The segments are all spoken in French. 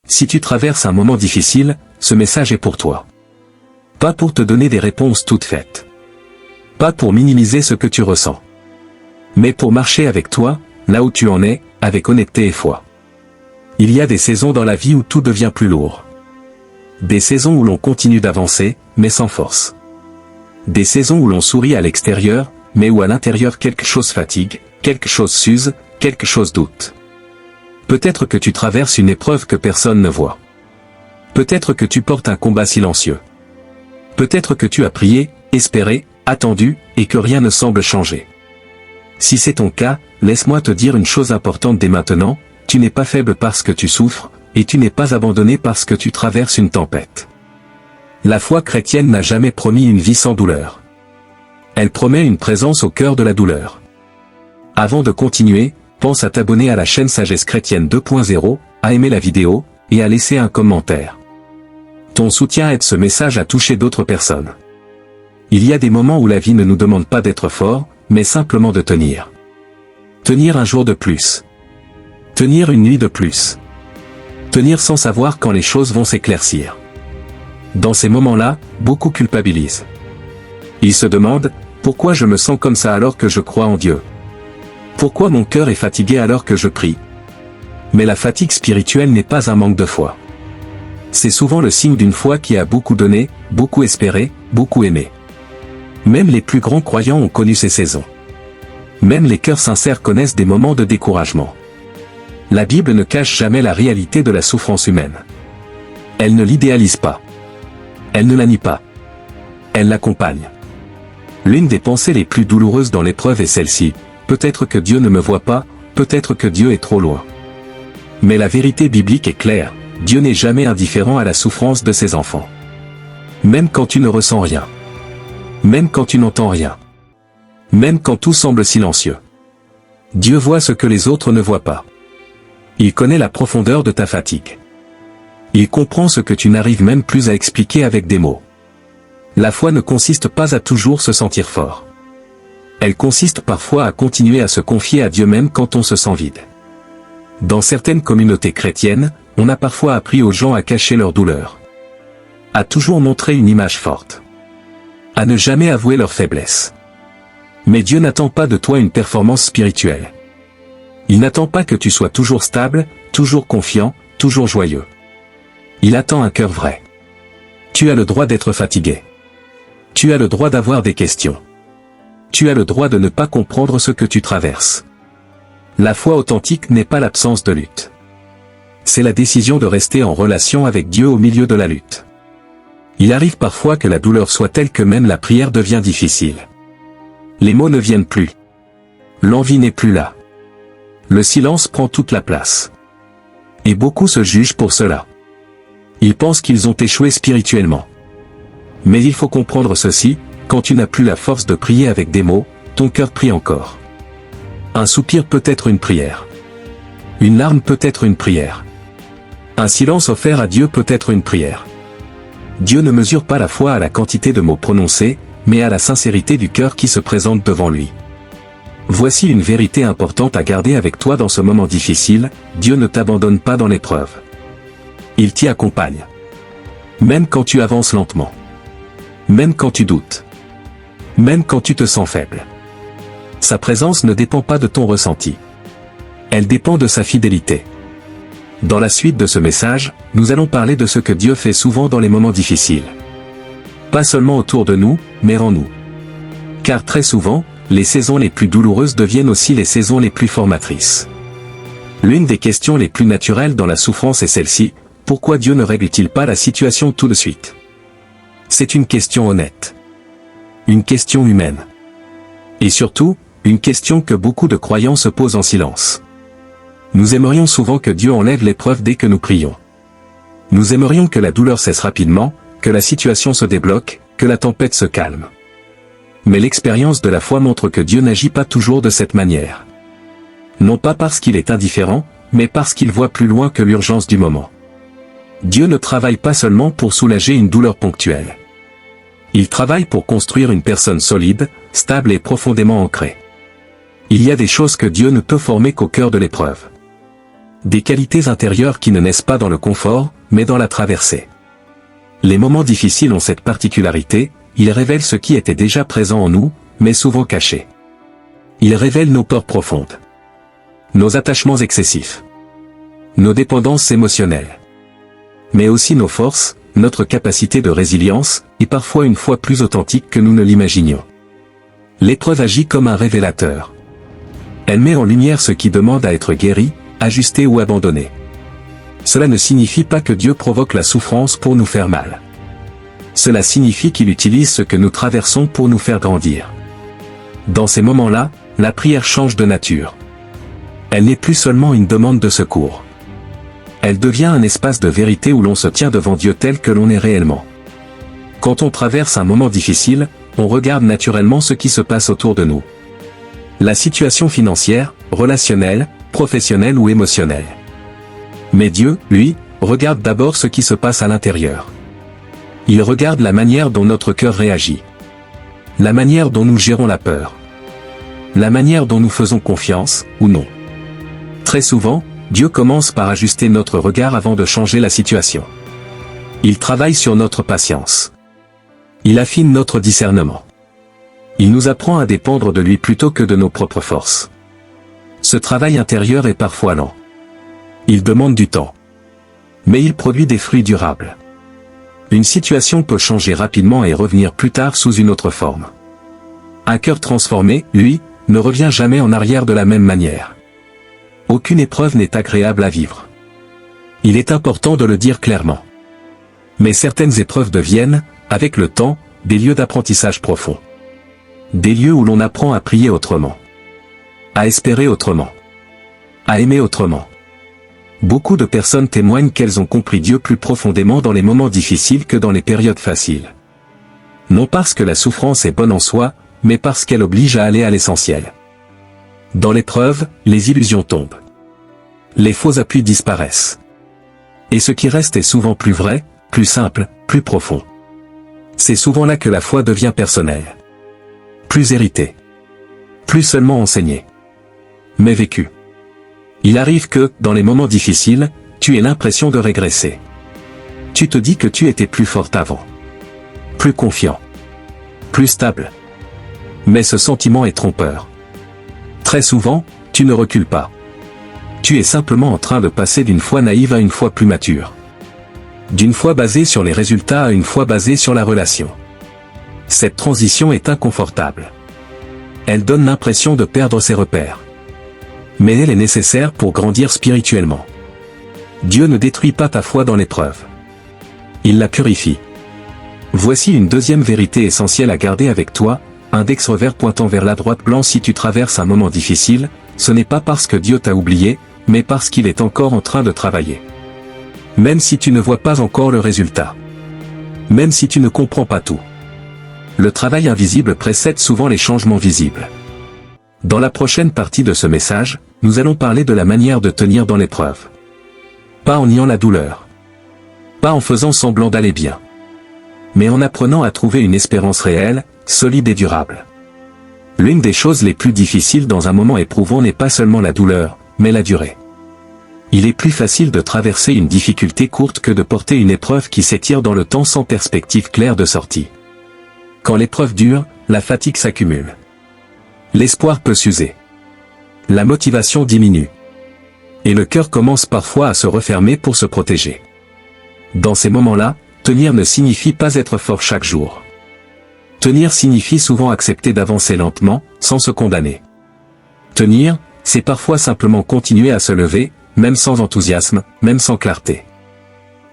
Si tu traverses un moment difficile, ce message est pour toi. Pas pour te donner des réponses toutes faites. Pas pour minimiser ce que tu ressens. Mais pour marcher avec toi, là où tu en es, avec honnêteté et foi. Il y a des saisons dans la vie où tout devient plus lourd. Des saisons où l'on continue d'avancer, mais sans force. Des saisons où l'on sourit à l'extérieur, mais où à l'intérieur quelque chose fatigue, quelque chose s'use, quelque chose doute. Peut-être que tu traverses une épreuve que personne ne voit. Peut-être que tu portes un combat silencieux. Peut-être que tu as prié, espéré, attendu, et que rien ne semble changer. Si c'est ton cas, laisse-moi te dire une chose importante dès maintenant, tu n'es pas faible parce que tu souffres, et tu n'es pas abandonné parce que tu traverses une tempête. La foi chrétienne n'a jamais promis une vie sans douleur. Elle promet une présence au cœur de la douleur. Avant de continuer, pense à t'abonner à la chaîne Sagesse Chrétienne 2.0, à aimer la vidéo, et à laisser un commentaire. Ton soutien aide ce message à toucher d'autres personnes. Il y a des moments où la vie ne nous demande pas d'être fort, mais simplement de tenir. Tenir un jour de plus. Tenir une nuit de plus. Tenir sans savoir quand les choses vont s'éclaircir. Dans ces moments-là, beaucoup culpabilisent. Ils se demandent, pourquoi je me sens comme ça alors que je crois en Dieu? Pourquoi mon cœur est fatigué alors que je prie? Mais la fatigue spirituelle n'est pas un manque de foi. C'est souvent le signe d'une foi qui a beaucoup donné, beaucoup espéré, beaucoup aimé. Même les plus grands croyants ont connu ces saisons. Même les cœurs sincères connaissent des moments de découragement. La Bible ne cache jamais la réalité de la souffrance humaine. Elle ne l'idéalise pas. Elle ne la nie pas. Elle l'accompagne. L'une des pensées les plus douloureuses dans l'épreuve est celle-ci: peut-être que Dieu ne me voit pas, peut-être que Dieu est trop loin. Mais la vérité biblique est claire, Dieu n'est jamais indifférent à la souffrance de ses enfants. Même quand tu ne ressens rien. Même quand tu n'entends rien. Même quand tout semble silencieux. Dieu voit ce que les autres ne voient pas. Il connaît la profondeur de ta fatigue. Il comprend ce que tu n'arrives même plus à expliquer avec des mots. La foi ne consiste pas à toujours se sentir fort. Elle consiste parfois à continuer à se confier à Dieu même quand on se sent vide. Dans certaines communautés chrétiennes, on a parfois appris aux gens à cacher leur douleur. À toujours montrer une image forte. À ne jamais avouer leur faiblesse. Mais Dieu n'attend pas de toi une performance spirituelle. Il n'attend pas que tu sois toujours stable, toujours confiant, toujours joyeux. Il attend un cœur vrai. Tu as le droit d'être fatigué. Tu as le droit d'avoir des questions. Tu as le droit de ne pas comprendre ce que tu traverses. La foi authentique n'est pas l'absence de lutte. C'est la décision de rester en relation avec Dieu au milieu de la lutte. Il arrive parfois que la douleur soit telle que même la prière devient difficile. Les mots ne viennent plus. L'envie n'est plus là. Le silence prend toute la place. Et beaucoup se jugent pour cela. Ils pensent qu'ils ont échoué spirituellement. Mais il faut comprendre ceci, quand tu n'as plus la force de prier avec des mots, ton cœur prie encore. Un soupir peut être une prière. Une larme peut être une prière. Un silence offert à Dieu peut être une prière. Dieu ne mesure pas la foi à la quantité de mots prononcés, mais à la sincérité du cœur qui se présente devant lui. Voici une vérité importante à garder avec toi dans ce moment difficile: Dieu ne t'abandonne pas dans l'épreuve. Il t'y accompagne. Même quand tu avances lentement. Même quand tu doutes. Même quand tu te sens faible. Sa présence ne dépend pas de ton ressenti. Elle dépend de sa fidélité. Dans la suite de ce message, nous allons parler de ce que Dieu fait souvent dans les moments difficiles. Pas seulement autour de nous, mais en nous. Car très souvent, les saisons les plus douloureuses deviennent aussi les saisons les plus formatrices. L'une des questions les plus naturelles dans la souffrance est celle-ci: pourquoi Dieu ne règle-t-il pas la situation tout de suite? C'est une question honnête. Une question humaine. Et surtout, une question que beaucoup de croyants se posent en silence. Nous aimerions souvent que Dieu enlève l'épreuve dès que nous prions. Nous aimerions que la douleur cesse rapidement, que la situation se débloque, que la tempête se calme. Mais l'expérience de la foi montre que Dieu n'agit pas toujours de cette manière. Non pas parce qu'il est indifférent, mais parce qu'il voit plus loin que l'urgence du moment. Dieu ne travaille pas seulement pour soulager une douleur ponctuelle. Il travaille pour construire une personne solide, stable et profondément ancrée. Il y a des choses que Dieu ne peut former qu'au cœur de l'épreuve. Des qualités intérieures qui ne naissent pas dans le confort, mais dans la traversée. Les moments difficiles ont cette particularité, ils révèlent ce qui était déjà présent en nous, mais souvent caché. Ils révèlent nos peurs profondes. Nos attachements excessifs. Nos dépendances émotionnelles. Mais aussi nos forces, notre capacité de résilience, et parfois une foi plus authentique que nous ne l'imaginions. L'épreuve agit comme un révélateur. Elle met en lumière ce qui demande à être guéri, ajusté ou abandonné. Cela ne signifie pas que Dieu provoque la souffrance pour nous faire mal. Cela signifie qu'il utilise ce que nous traversons pour nous faire grandir. Dans ces moments-là, la prière change de nature. Elle n'est plus seulement une demande de secours. Elle devient un espace de vérité où l'on se tient devant Dieu tel que l'on est réellement. Quand on traverse un moment difficile, on regarde naturellement ce qui se passe autour de nous. La situation financière, relationnelle, professionnelle ou émotionnelle. Mais Dieu, lui, regarde d'abord ce qui se passe à l'intérieur. Il regarde la manière dont notre cœur réagit. La manière dont nous gérons la peur. La manière dont nous faisons confiance, ou non. Très souvent, Dieu commence par ajuster notre regard avant de changer la situation. Il travaille sur notre patience. Il affine notre discernement. Il nous apprend à dépendre de lui plutôt que de nos propres forces. Ce travail intérieur est parfois lent. Il demande du temps. Mais il produit des fruits durables. Une situation peut changer rapidement et revenir plus tard sous une autre forme. Un cœur transformé, lui, ne revient jamais en arrière de la même manière. Aucune épreuve n'est agréable à vivre. Il est important de le dire clairement. Mais certaines épreuves deviennent, avec le temps, des lieux d'apprentissage profond. Des lieux où l'on apprend à prier autrement. À espérer autrement. À aimer autrement. Beaucoup de personnes témoignent qu'elles ont compris Dieu plus profondément dans les moments difficiles que dans les périodes faciles. Non parce que la souffrance est bonne en soi, mais parce qu'elle oblige à aller à l'essentiel. Dans l'épreuve, les illusions tombent. Les faux appuis disparaissent. Et ce qui reste est souvent plus vrai, plus simple, plus profond. C'est souvent là que la foi devient personnelle. Plus héritée. Plus seulement enseignée. Mais vécue. Il arrive que, dans les moments difficiles, tu aies l'impression de régresser. Tu te dis que tu étais plus forte avant. Plus confiant. Plus stable. Mais ce sentiment est trompeur. Très souvent, tu ne recules pas. Tu es simplement en train de passer d'une foi naïve à une foi plus mature. D'une foi basée sur les résultats à une foi basée sur la relation. Cette transition est inconfortable. Elle donne l'impression de perdre ses repères. Mais elle est nécessaire pour grandir spirituellement. Dieu ne détruit pas ta foi dans l'épreuve. Il la purifie. Voici une deuxième vérité essentielle à garder avec toi, index revers pointant vers la droite blanc. Si tu traverses un moment difficile, ce n'est pas parce que Dieu t'a oublié, mais parce qu'il est encore en train de travailler. Même si tu ne vois pas encore le résultat. Même si tu ne comprends pas tout. Le travail invisible précède souvent les changements visibles. Dans la prochaine partie de ce message, nous allons parler de la manière de tenir dans l'épreuve. Pas en niant la douleur. Pas en faisant semblant d'aller bien. Mais en apprenant à trouver une espérance réelle, solide et durable. L'une des choses les plus difficiles dans un moment éprouvant n'est pas seulement la douleur, mais la durée. Il est plus facile de traverser une difficulté courte que de porter une épreuve qui s'étire dans le temps sans perspective claire de sortie. Quand l'épreuve dure, la fatigue s'accumule. L'espoir peut s'user. La motivation diminue. Et le cœur commence parfois à se refermer pour se protéger. Dans ces moments-là, tenir ne signifie pas être fort chaque jour. Tenir signifie souvent accepter d'avancer lentement, sans se condamner. Tenir, c'est parfois simplement continuer à se lever, même sans enthousiasme, même sans clarté.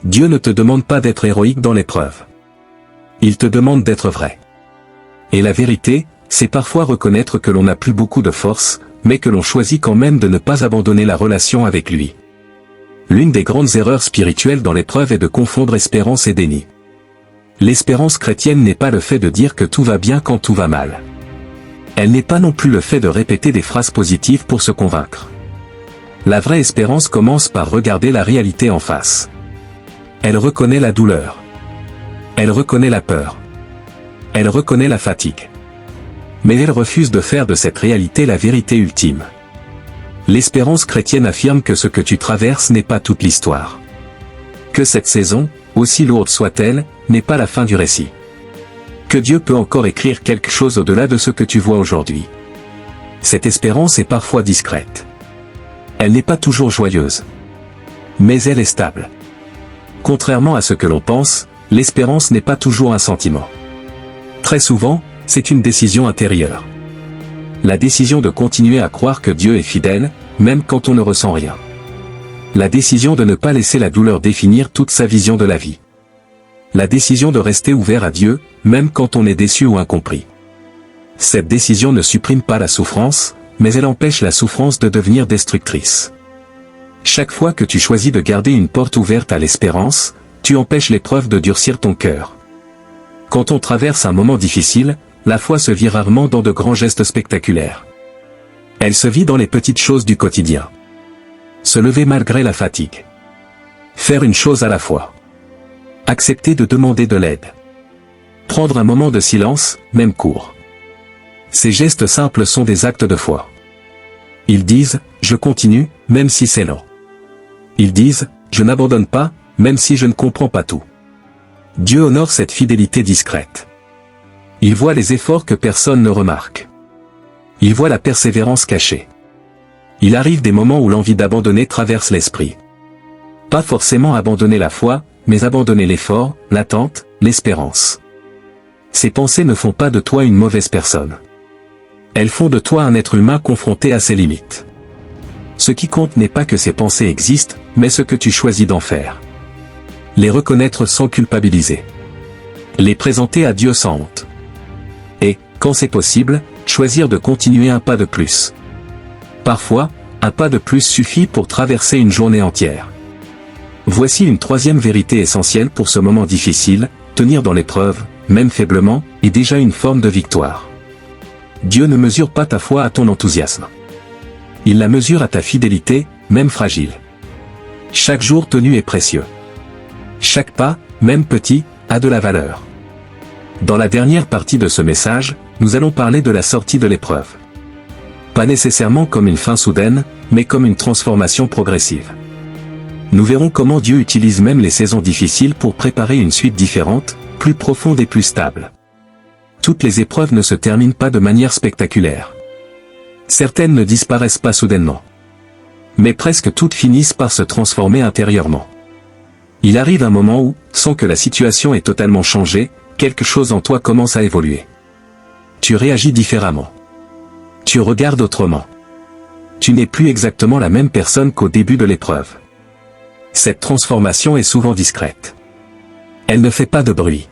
Dieu ne te demande pas d'être héroïque dans l'épreuve. Il te demande d'être vrai. Et la vérité, c'est parfois reconnaître que l'on n'a plus beaucoup de force, mais que l'on choisit quand même de ne pas abandonner la relation avec lui. L'une des grandes erreurs spirituelles dans l'épreuve est de confondre espérance et déni. L'espérance chrétienne n'est pas le fait de dire que tout va bien quand tout va mal. Elle n'est pas non plus le fait de répéter des phrases positives pour se convaincre. La vraie espérance commence par regarder la réalité en face. Elle reconnaît la douleur. Elle reconnaît la peur. Elle reconnaît la fatigue. Mais elle refuse de faire de cette réalité la vérité ultime. L'espérance chrétienne affirme que ce que tu traverses n'est pas toute l'histoire. Que cette saison, aussi lourde soit-elle, n'est pas la fin du récit. Que Dieu peut encore écrire quelque chose au-delà de ce que tu vois aujourd'hui. Cette espérance est parfois discrète. Elle n'est pas toujours joyeuse. Mais elle est stable. Contrairement à ce que l'on pense, l'espérance n'est pas toujours un sentiment. Très souvent, c'est une décision intérieure. La décision de continuer à croire que Dieu est fidèle, même quand on ne ressent rien. La décision de ne pas laisser la douleur définir toute sa vision de la vie. La décision de rester ouvert à Dieu, même quand on est déçu ou incompris. Cette décision ne supprime pas la souffrance, mais elle empêche la souffrance de devenir destructrice. Chaque fois que tu choisis de garder une porte ouverte à l'espérance, tu empêches l'épreuve de durcir ton cœur. Quand on traverse un moment difficile, la foi se vit rarement dans de grands gestes spectaculaires. Elle se vit dans les petites choses du quotidien. Se lever malgré la fatigue. Faire une chose à la fois. Accepter de demander de l'aide. Prendre un moment de silence, même court. Ces gestes simples sont des actes de foi. Ils disent, je continue, même si c'est lent. Ils disent, je n'abandonne pas, même si je ne comprends pas tout. Dieu honore cette fidélité discrète. Il voit les efforts que personne ne remarque. Il voit la persévérance cachée. Il arrive des moments où l'envie d'abandonner traverse l'esprit. Pas forcément abandonner la foi, mais abandonner l'effort, l'attente, l'espérance. Ces pensées ne font pas de toi une mauvaise personne. Elles font de toi un être humain confronté à ses limites. Ce qui compte n'est pas que ces pensées existent, mais ce que tu choisis d'en faire. Les reconnaître sans culpabiliser. Les présenter à Dieu sans honte. Et, quand c'est possible, choisir de continuer un pas de plus. Parfois, un pas de plus suffit pour traverser une journée entière. Voici une troisième vérité essentielle pour ce moment difficile, tenir dans l'épreuve, même faiblement, est déjà une forme de victoire. Dieu ne mesure pas ta foi à ton enthousiasme. Il la mesure à ta fidélité, même fragile. Chaque jour tenu est précieux. Chaque pas, même petit, a de la valeur. Dans la dernière partie de ce message, nous allons parler de la sortie de l'épreuve. Pas nécessairement comme une fin soudaine, mais comme une transformation progressive. Nous verrons comment Dieu utilise même les saisons difficiles pour préparer une suite différente, plus profonde et plus stable. Toutes les épreuves ne se terminent pas de manière spectaculaire. Certaines ne disparaissent pas soudainement. Mais presque toutes finissent par se transformer intérieurement. Il arrive un moment où, sans que la situation ait totalement changé, quelque chose en toi commence à évoluer. Tu réagis différemment. Tu regardes autrement. Tu n'es plus exactement la même personne qu'au début de l'épreuve. Cette transformation est souvent discrète. Elle ne fait pas de bruit.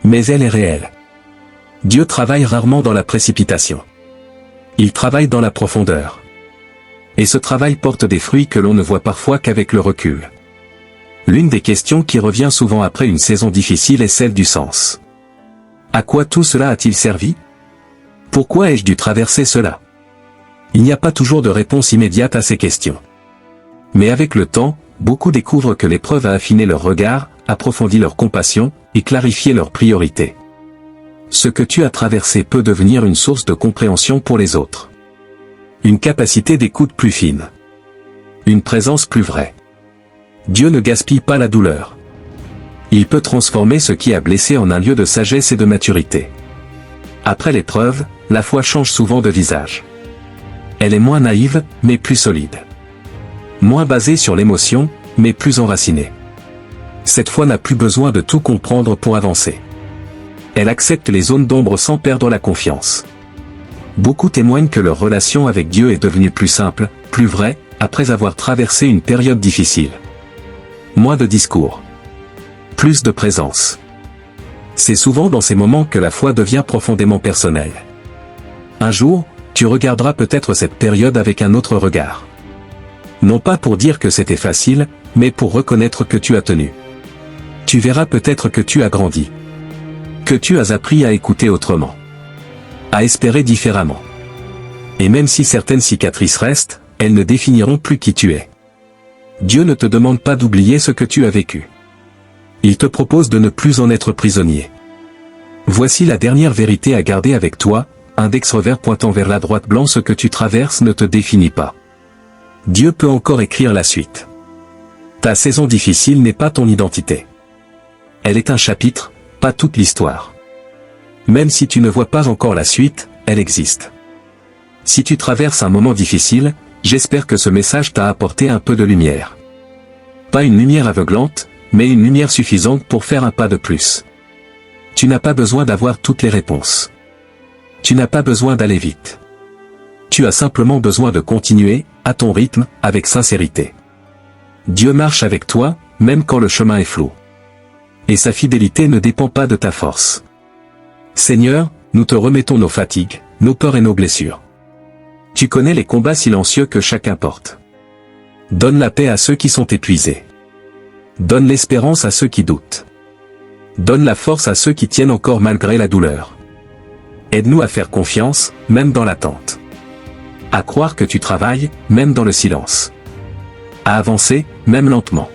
Mais elle est réelle. Dieu travaille rarement dans la précipitation. Il travaille dans la profondeur. Et ce travail porte des fruits que l'on ne voit parfois qu'avec le recul. L'une des questions qui revient souvent après une saison difficile est celle du sens. À quoi tout cela a-t-il servi? Pourquoi ai-je dû traverser cela? Il n'y a pas toujours de réponse immédiate à ces questions. Mais avec le temps, beaucoup découvrent que l'épreuve a affiné leur regard, approfondi leur compassion, et clarifié leurs priorités. Ce que tu as traversé peut devenir une source de compréhension pour les autres. Une capacité d'écoute plus fine. Une présence plus vraie. Dieu ne gaspille pas la douleur. Il peut transformer ce qui a blessé en un lieu de sagesse et de maturité. Après l'épreuve, la foi change souvent de visage. Elle est moins naïve, mais plus solide. Moins basée sur l'émotion, mais plus enracinée. Cette foi n'a plus besoin de tout comprendre pour avancer. Elle accepte les zones d'ombre sans perdre la confiance. Beaucoup témoignent que leur relation avec Dieu est devenue plus simple, plus vraie, après avoir traversé une période difficile. Moins de discours. Plus de présence. C'est souvent dans ces moments que la foi devient profondément personnelle. Un jour, tu regarderas peut-être cette période avec un autre regard. Non pas pour dire que c'était facile, mais pour reconnaître que tu as tenu. Tu verras peut-être que tu as grandi. Que tu as appris à écouter autrement. À espérer différemment. Et même si certaines cicatrices restent, elles ne définiront plus qui tu es. Dieu ne te demande pas d'oublier ce que tu as vécu. Il te propose de ne plus en être prisonnier. Voici la dernière vérité à garder avec toi, index revers pointant vers la droite blanc: ce que tu traverses ne te définit pas. Dieu peut encore écrire la suite. Ta saison difficile n'est pas ton identité. Elle est un chapitre, pas toute l'histoire. Même si tu ne vois pas encore la suite, elle existe. Si tu traverses un moment difficile, j'espère que ce message t'a apporté un peu de lumière. Pas une lumière aveuglante, mais une lumière suffisante pour faire un pas de plus. Tu n'as pas besoin d'avoir toutes les réponses. Tu n'as pas besoin d'aller vite. Tu as simplement besoin de continuer, à ton rythme, avec sincérité. Dieu marche avec toi, même quand le chemin est flou. Et sa fidélité ne dépend pas de ta force. Seigneur, nous te remettons nos fatigues, nos peurs et nos blessures. Tu connais les combats silencieux que chacun porte. Donne la paix à ceux qui sont épuisés. Donne l'espérance à ceux qui doutent. Donne la force à ceux qui tiennent encore malgré la douleur. Aide-nous à faire confiance, même dans l'attente. À croire que tu travailles, même dans le silence. À avancer, même lentement.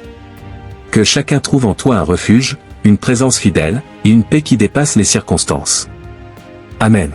Que chacun trouve en toi un refuge, une présence fidèle, et une paix qui dépasse les circonstances. Amen.